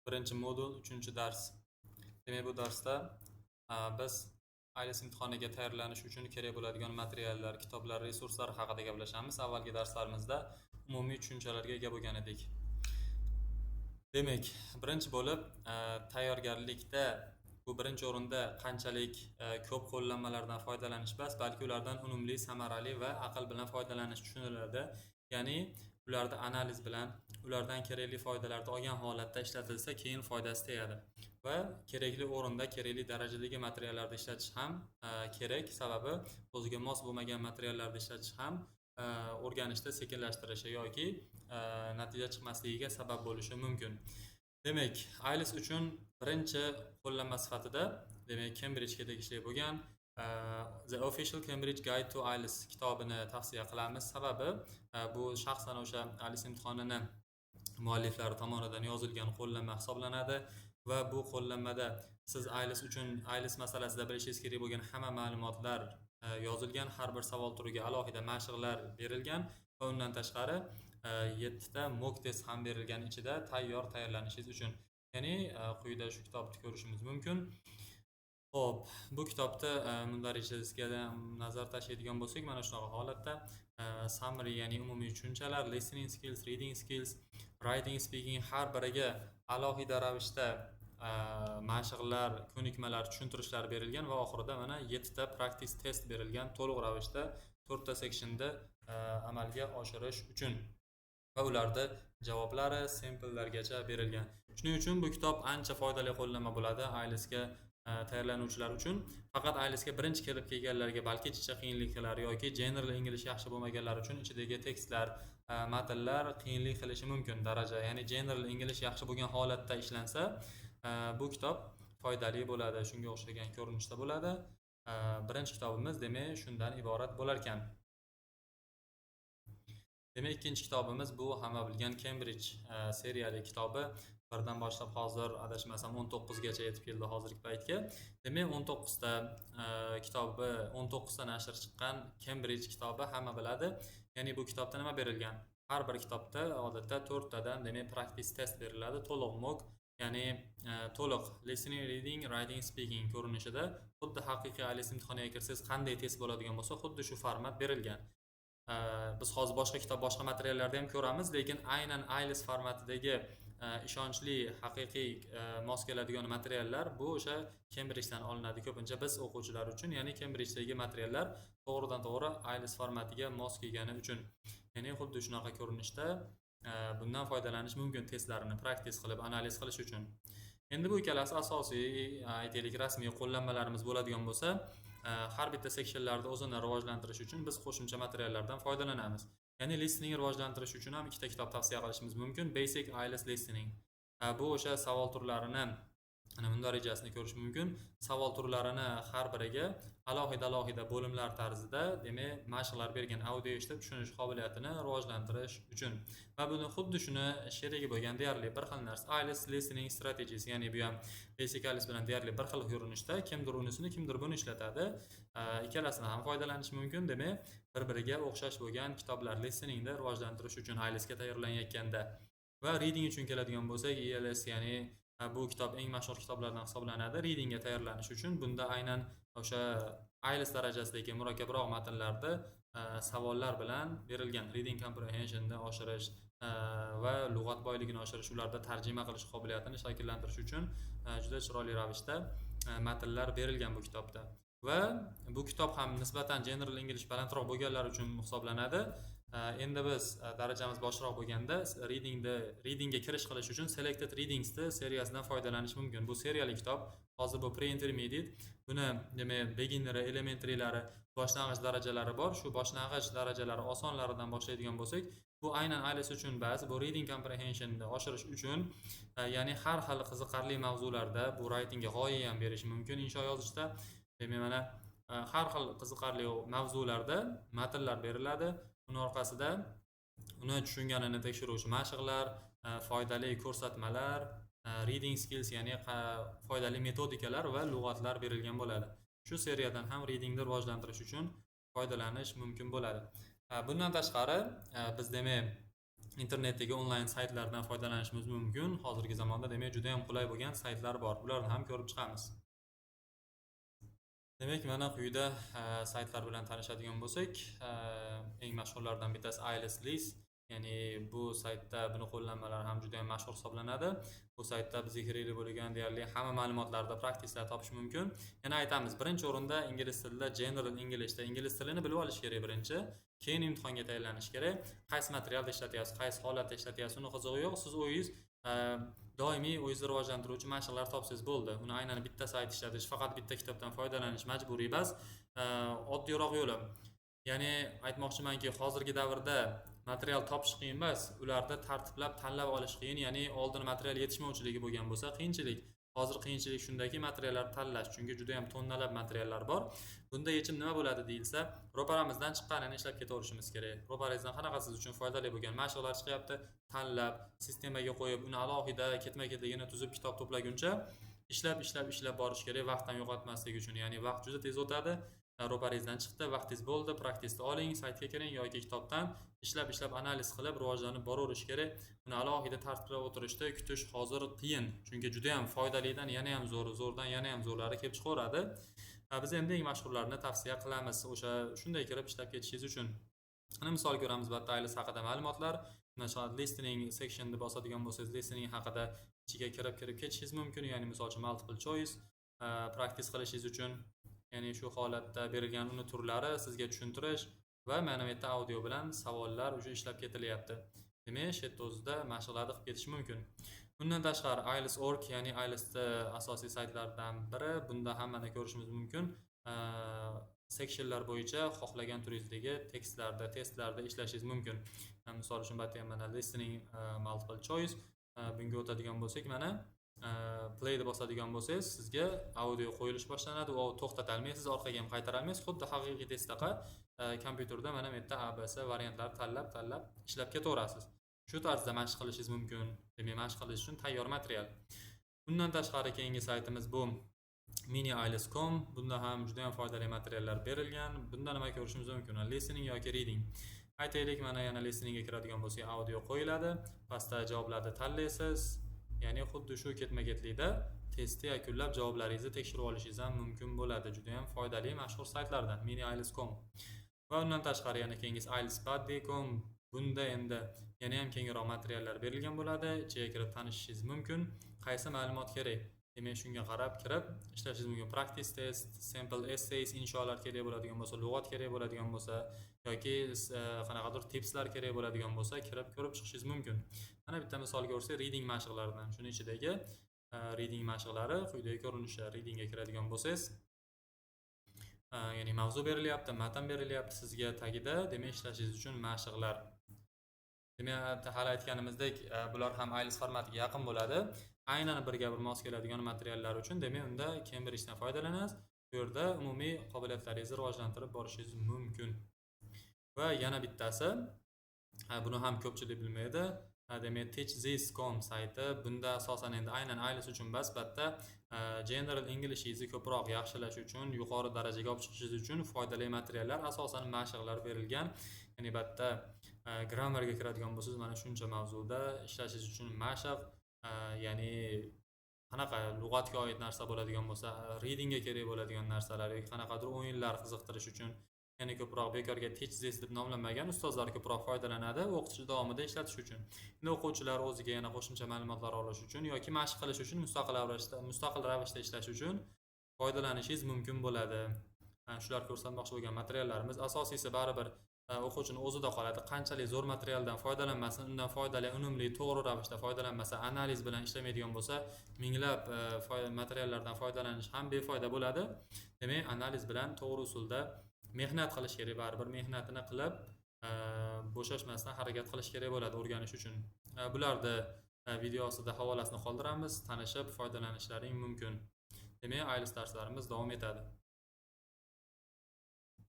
Birinchi modul 3-dars. Demak, bu darsda biz IELTS imtihoniga tayyorlanish uchun kerak bo'ladigan materiallar, kitoblar, resurslar haqida gaplashamiz. Avvalgi darslarimizda umumiy tushunchalarga ega bo'lgan edik. Demak, birinchi bo'lib tayyorgarlikda bu birinchi o'rinda qanchalik ko'p qo'llanmalardan foydalanish emas, balki ulardan unumli, samarali va aql bilan foydalanish tushuniladi. Ya'ni ularni analiz bilan, ulardan kerakli foydalarni olgan holatda ishlatilsa, keyin foydasi tegadi. Va kerakli o'rinda, kerakli darajadagi materiallarni ishlatish ham kerak, sababi o'ziga mos bo'lmagan materiallarni ishlatish ham o'rganishda sekinlashtirishi yoki natija chiqmasligiga sabab bo'lishi mumkin. Demak, IELTS uchun birinchi qo'llanma sifatida, demak, Cambridgega tegishli bo'lgan The Official Cambridge Guide to IELTS kitobini tavsiya qilamiz. Sababi bu shaxsan o'sha IELTS imtihonini mualliflari tomonidan yozilgan qo'llanma hisoblanadi va bu qo'llanmada siz IELTS uchun IELTS masalasida bilishingiz kerak bo'lgan hamma ma'lumotlar yozilgan, har bir savol turiga alohida mashqlar berilgan va undan tashqari 7 ta mock test ham berilgan ichida tayyorlanishingiz uchun. Ya'ni quyida shu kitobni ko'rishimiz mumkin. Xo'p, bu kitobda darajasiga nazar tashlaydigan bo'lsak, mana shunaqa holatda summary, ya'ni umumiy tushunchalar, listening skills, reading skills, writing, speaking har biriga alohida ravishda mashqlar, ko'nikmalar, tushuntirishlar berilgan va oxirida mana 7 ta practice test berilgan to'liq ravishda 4 ta sectionda amalga oshirish uchun va ularda javoblari samplelargacha berilgan. Shuning uchun bu kitob ancha foydali qo'llanma bo'ladi IELTSga tayyorlanuvchilar uchun. Faqat IELTSga birinchi kelib kelganlarga, balki ichida qiyinliklar yoki general English yaxshi bo'lmaganlar uchun ichidagi tekstlar, matnlar qiyinlik qilishi mumkin daraja. Ya'ni general English yaxshi bo'lgan holatda ishlansa, bu kitob foydali bo'ladi, shunga o'xshagan ko'rinishda bo'ladi. Birinchi kitobimiz demak shundan iborat bo'lar ekan. Demak, ikkinchi kitobimiz bu hamma bilgan Cambridge seriyali kitobi. Birdan boshlab hozir adashmasam 19 gacha yetib keldi hozirgi paytga. Demak, 19 ta kitobi, 19 ta nashr chiqqan Cambridge kitobi hamma biladi. Ya'ni bu kitobda nima berilgan? Har bir kitobda odatda 4 tadan demak practice test beriladi, to'liq mock, ya'ni to'liq listening, reading, writing, speaking ko'rinishida. Xuddi haqiqiy IELTS imtihoniga kirsangiz qanday test bo'ladigan bo'lsa, xuddi shu format berilgan. Biz hozir boshqa kitob, boshqa materiallarda ham ko'ramiz, lekin aynan IELTS formatidagi ishonchli, haqiqiy mos keladigan materiallar bu o'sha Cambridgedan olinadi ko'pincha biz o'quvchilar uchun, ya'ni Cambridgedagi materiallar to'g'ridan-to'g'ri IELTS formatiga mos kelgani uchun. Ya'ni xuddi shunaqa ko'rinishda bundan foydalanish mumkin testlarini practice qilib, analiz qilish uchun. Endi bu ikkalasi asosiy, aytaylik, rasmiy qo'llanmalarimiz bo'ladigan bo'lsa, har bitta sectionlarni o'zini rivojlantirish uchun biz qo'shimcha materiallardan foydalanamiz. Ya'ni listening rivojlantirish uchun ham ikkita kitob tavsiya qilishimiz mumkin. Basic IELTS Listening. Bu o'sha savol turlarini, ana bunda rejasini ko'rish mumkin. Savol turlarini har biriga alohida bo'limlar tarzida, demak, mashqlar bergan, audio eshitib tushunish qobiliyatini rivojlantirish uchun. Va buni xuddi shuni sherigi bo'lgan deyarli bir xil narsa IELTS Listening Strategies, ya'ni bu ham Basic IELTS bilan deyarli bir xil ko'rinishda, kimdir unisini, kimdir buni ishlatadi. Ikkalasidan ham foydalanish mumkin. Demak, bir-biriga o'xshash bo'lgan kitoblar listeningni rivojlantirish uchun IELTSga tayyorlanayotganda. Va reading uchun keladigan bo'lsak, ELS, ya'ni bu kitob eng mashhur kitoblardan hisoblanadi. Readingga tayyorlanish uchun bunda aynan o'sha IELTS darajasidagi murakkabroq matnlarni savollar bilan berilgan. Reading comprehensionni oshirish va lug'at boyligini oshirish, ularda tarjima qilish qobiliyatini shakllantirish uchun juda chiroyli ravishda matnlar berilgan bu kitobda. Va bu kitob ham nisbatan general English balandroq bo'lganlar uchun hisoblanadi. Endi biz darajamiz boshroq bo'lganda readingga kirish qilish uchun Selected Readings seriyasidan foydalanish mumkin. Bu seriyali kitob. Hozir bu pre-intermediate, buni demak beginner, elementary'lari, boshlang'ich darajalari bor. Shu boshlang'ich darajalari osonlaridan boshlaydigan bo'lsak, bu aynan IELTS uchun emas, bu reading comprehensionni oshirish uchun, ya'ni har xil qiziqarli mavzularda bu writingga g'oya ham berish mumkin insho yozishda. Demak, mana har xil qiziqarli mavzularda matnlar beriladi. Uning orqasida uni tushunganini tekshiruvchi mashqlar, foydali ko'rsatmalar, reading skills, ya'ni foydali metodikalar va lug'atlar berilgan bo'ladi. Shu seriyadan ham readingni rivojlantirish uchun foydalanish mumkin bo'ladi. Bundan tashqari, biz demak internetdagi onlayn saytlardan foydalanishimiz mumkin. Hozirgi zamonda demak juda ham qulay bo'lgan saytlar bor. Bularni ham ko'rib chiqamiz. Demak, mana quyida saytlar bilan tanishadigan bo'lsak, eng mashhurlardan bittasi IELTS. Ya'ni bu saytda buni qo'llanmalari ham juda ham mashhur hisoblanadi. Bu saytda bizga kerakli bo'lgan deyarli hamma ma'lumotlarni praktiklar topish mumkin. Yana aytamiz, birinchi o'rinda ingliz tilida General Englishda ingliz tilini bilib olish kerak birinchi. Keyin imtihonga tayyorlanish kerak. Qaysi materialda ishlatyapsiz, qaysi holatda ishlatyapsiz, uni qizig'i yo'q. Siz o'zingiz doimiy o'zingizni rivojlantiruvchi mashqlar topsangiz bo'ldi. Uni aynan bitta sayt ishlatish, faqat bitta kitobdan foydalanish majburiy emas, oddiyroq yo'li. Ya'ni aytmoqchimanki, hozirgi davrda material topish qiyin emas, ularda tartiblab tanlab olish qiyin. Ya'ni oldin material yetishmovchiligi bo'lgan bo'lsa qiyinchilik. Hozir qiyinchilik shundaki, materiallar tanlash, chunki juda ham tonnalab materiallar bor. Bunda yechim nima bo'ladi deyilsa, ro'paramizdan chiqqanini ishlab ketaverishimiz kerak. Ro'paringizdan qanaqa siz uchun foydali bo'lgan mashqlar chiqyapti, tanlab, sistemaga qo'yib, uni alohida ketma-ketligini tuzib kitob to'plaguncha ishlab borish kerak, vaqtdan yo'qotmaslik uchun. Ya'ni vaqt juda tez o'tadi. Ro'paringizdan chiqdi, vaqtingiz bo'ldi, praktikni oling, saytga kiring yoki kitobdan ishlab analiz qilib rivojlanib boraverish kerak. Uni alohida tartiblab o'tirishda kutish hozir qiyin, chunki juda ham foydalidan yana ham zo'rdan yana ham zo'rlari kelib chiqaveradi. Biz endi eng mashhurlarini tavsiya qilamiz, o'sha shunday kirib ishlab ketishingiz uchun. Ana misol ko'ramiz, bu IELTS haqida ma'lumotlar. Mana listening sectionni bosadigan bo'lsangiz, listening haqida ichiga kirib ketishingiz mumkin. Ya'ni misol uchun multiple choice practice qilishingiz uchun, ya'ni shu holatda berilgan uni turlari sizga tushuntirish va mana bu yerda audio bilan savollar уже ishlab ketilyapti. Demak, shu yerda o'zida mashqlarni qilib ketish mumkin. Bundan tashqari IELTS.org, ya'ni IELTSda asosiy saytlardan biri. Bunda hammani ko'rishimiz mumkin. Sectionlar bo'yicha xohlagan turingizdagi tekstlarda, testlarda ishlashingiz mumkin. Misol uchun bu ham mana listening multiple choice. Bunga o'tadigan bo'lsak, mana play deb bosadigan bo'lsangiz, sizga audio qo'yilish boshlanadi. U to'xtatilmaysiz, siz orqaga ham qaytara olmaysiz. Xuddi haqiqiy testdaqa kompyuterda mana bu yerda ABC variantlar tanlab ishlab ketaverasiz. Shu tarzda mashq qilishingiz mumkin. Demak, mashq qilish uchun tayyor material. Bundan tashqari keyingi saytimiz bu mini-ielts.com. Bunda ham juda ham foydali materiallar berilgan. Bunda nima ko'rishimiz mumkin? Listening yoki reading. Aytaylik, mana yana listeningga kiradigan bo'lsak, audio qo'yiladi. Pastda javoblarni tanlaysiz. Ya'ni xuddi shu ketma-ketlikda testni yakunlab javoblaringizni tekshirib olishingiz ham mumkin bo'ladi. Juda ham foydali mashhur saytlardan mini-ielts.com. Va undan tashqari yana keyingisi IELTSpad.com. Bunda endi yana ham kengroq materiallar berilgan bo'ladi. Ichiga kirib tanishishingiz mumkin. Qaysi ma'lumot kerak? Demak, shunga qarab kirib ishlashingiz mumkin. Practice test, sample essays, insholar kerak bo'ladigan bo'lsa, lug'at kerak bo'ladigan bo'lsa yoki qanaqadir tipslar kerak bo'ladigan bo'lsa, kirib ko'rib chiqishingiz mumkin. Mana bitta misol ko'rsak, reading mashqlaridan. Shuning ichidagi reading mashqlari quyidagi ko'rinishda. Readingga kiradigan bo'lsangiz, ya'ni mavzu berilyapti, matan berilyapti sizga tagida, demak ishlashingiz uchun mashqlar. Demak, hali aytganimizdek, bular ham IELTS formatiga yaqin bo'ladi. Aynan birga bir mos keladigan materiallar uchun, demak, unda Cambridgedan foydalanasiz. Bu yerda umumiy qobiliyatlaringizni rivojlantirib borishingiz mumkin. Va yana bittasi, buni ham ko'pchilik bilmaydi. Demak, teachthis.com sayti. Bunda asosan endi aynan IELTS uchun emas, albatta General Englishingizni ko'proq yaxshilash uchun, yuqori darajaga olib chiqishingiz uchun foydali materiallar, asosan mashqlar berilgan. Ya'ni albatta grammarga kiradigan bo'lsangiz, mana shuncha mavzuda ishlashingiz uchun mashq, ya'ni qanaqa lug'atga oid narsa bo'ladigan bo'lsa, readingga kerak bo'ladigan narsalar yoki qanaqadir o'yinlar qiziqtirish uchun, ya'ni ko'proq bekorga teachthis deb nomlanmagan, ustozlar ko'proq foydalanadi o'qitish davomida ishlatish uchun. Endi o'quvchilar o'ziga yana qo'shimcha ma'lumotlar olish uchun yoki mashq qilish uchun mustaqil ravishda ishlash uchun foydalanishingiz mumkin bo'ladi. Shular ko'rsatmoqchi bo'lgan materiallarimiz. Asosiysi baribir o'quvchini o'zida qoladi. Qanchalik zo'r materialdan foydalanmasin, undan foydali, unumli, to'g'ri ravishda foydalanmasa, analiz bilan ishlamaydigan bo'lsa, minglab materiallardan foydalanish ham befoyda bo'ladi. Demak, analiz bilan to'g'ri usulda mehnat qilish kerak, baribir mehnatini qilib, bo'shashmasdan harakat qilish kerak bo'ladi o'rganish uchun. Bularni video ostida havolasini qoldiramiz, tanishib foydalanishlaring mumkin. Demak, IELTS darslarimiz davom etadi.